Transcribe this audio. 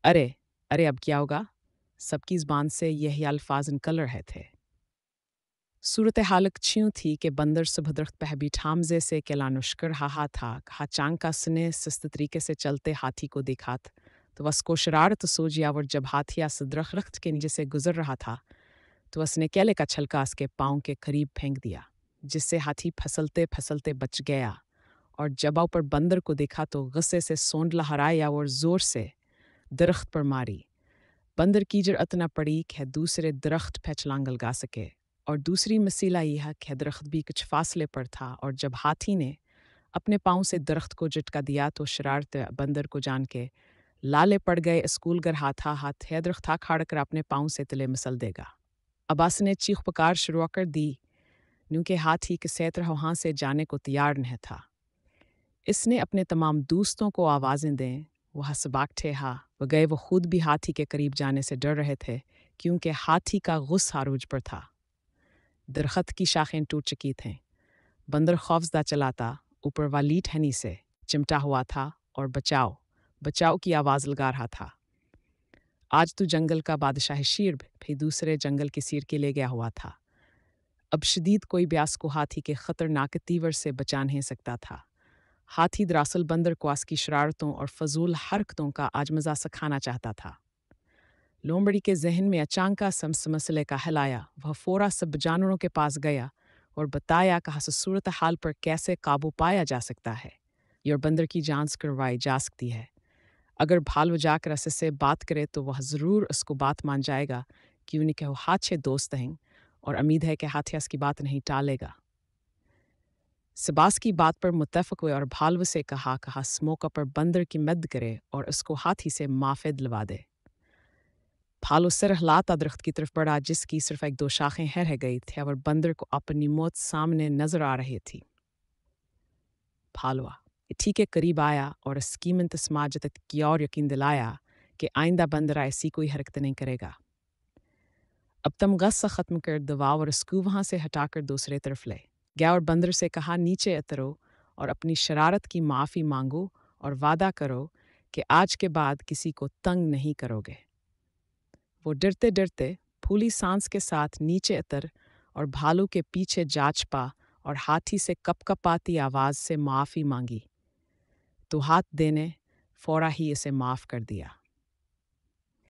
अरे अरे अब क्या होगा? सबकी ज़बान से यही अल्फाज निकल रहे थे। सूरत हाल यूँ थी कि बंदर सुबह दरख्त पे भी ठामजे से केलानुश्कर हाहा था, कहा चांका सने सस्त तरीके से चलते हाथी को दिखात, तो उसको शरारत सूझियावर जब हाथी आस दरख्त के नीचे से गुजर रहा था, तो उसने केले का छलका उसके पाँव के करीब फेंक दिया, जिससे हाथी फसलते फसलते बच गया। और जब ऊपर बंदर को देखा तो गुस्से से सोंड लहराया और जोर से दरख्त पर मारी। बंदर की जरअत न पड़ी कि दूसरे दरख्त पे छलांग लगा सके, और दूसरी मसीला यह कि दरख्त भी कुछ फासले पर था, और जब हाथी ने अपने पाँव से दरख्त को झटका दिया तो शरारत बंदर को जान के लाले पड़ गए। स्कूल गर हाथा हाथ है दरख्त था खाड़ कर अपने पाँव से तले मसल देगा। अब्बास ने चीख पुकार शुरू कर दी, क्योंकि हाथी के सेत्र वहाँ से जाने को तैयार नहीं था। इसने अपने तमाम दोस्तों को आवाज़ें दें, वह हंसबाक ठेहा व गए। वो खुद भी हाथी के करीब जाने से डर रहे थे, क्योंकि हाथी का गुस्सा अरूज पर था। दरख्त की शाखें टूट चुकी थीं। बंदर खौफजदा चलाता ऊपर वाली टहनी से चिमटा हुआ था और बचाओ बचाओ की आवाज़ लगा रहा था। आज तो जंगल का बादशाह शेर भी दूसरे जंगल की सीर के ले गया हुआ था। अब शदीद कोई ब्यास को हाथी के खतरनाक तीवर से बचा नहीं सकता था। हाथी दरअसल बंदर को उसकी शरारतों और फजूल हरकतों का आज मज़ा सिखाना चाहता था। लोमड़ी के जहन में अचानक समस मसले का हल आया। वह फौरा सब जानवरों के पास गया और बताया कि सूरत हाल पर कैसे काबू पाया जा सकता है और बंदर की जांच करवाई जा सकती है। अगर भालू जाकर उससे बात करे तो वह ज़रूर उसको बात मान जाएगा, क्योंकि वो अच्छे दोस्त हैं और उम्मीद है कि हाथी उसकी बात नहीं टालेगा। सबास की बात पर मुत्तफ़क़ हुए और भालू से कहा मौका पर बंदर की मदद करे और उसको हाथी से माफ़ी दिलवा दे। भालू सरहलाता दरख्त की तरफ बढ़ा, जिसकी सिर्फ एक दो शाखें है रह गई थी और बंदर को अपनी मौत सामने नजर आ रही थी। भालुआ ठीक के करीब आया और स्कीमत समाजत की और यकीन दिलाया कि आइंदा बंदर ऐसी कोई हरकत नहीं करेगा। अब तुम गस्सा ख़त्म कर दवा और उसको वहाँ से हटाकर दूसरे तरफ ले गया और बंदर से कहा नीचे उतरो और अपनी शरारत की माफ़ी मांगो और वादा करो कि आज के बाद किसी को तंग नहीं करोगे। वो डरते डरते फूली सांस के साथ नीचे उतर और भालू के पीछे जा छुपा और हाथी से कपकपाती आवाज़ से माफ़ी मांगी, तो हाथ देने फौरा ही इसे माफ़ कर दिया।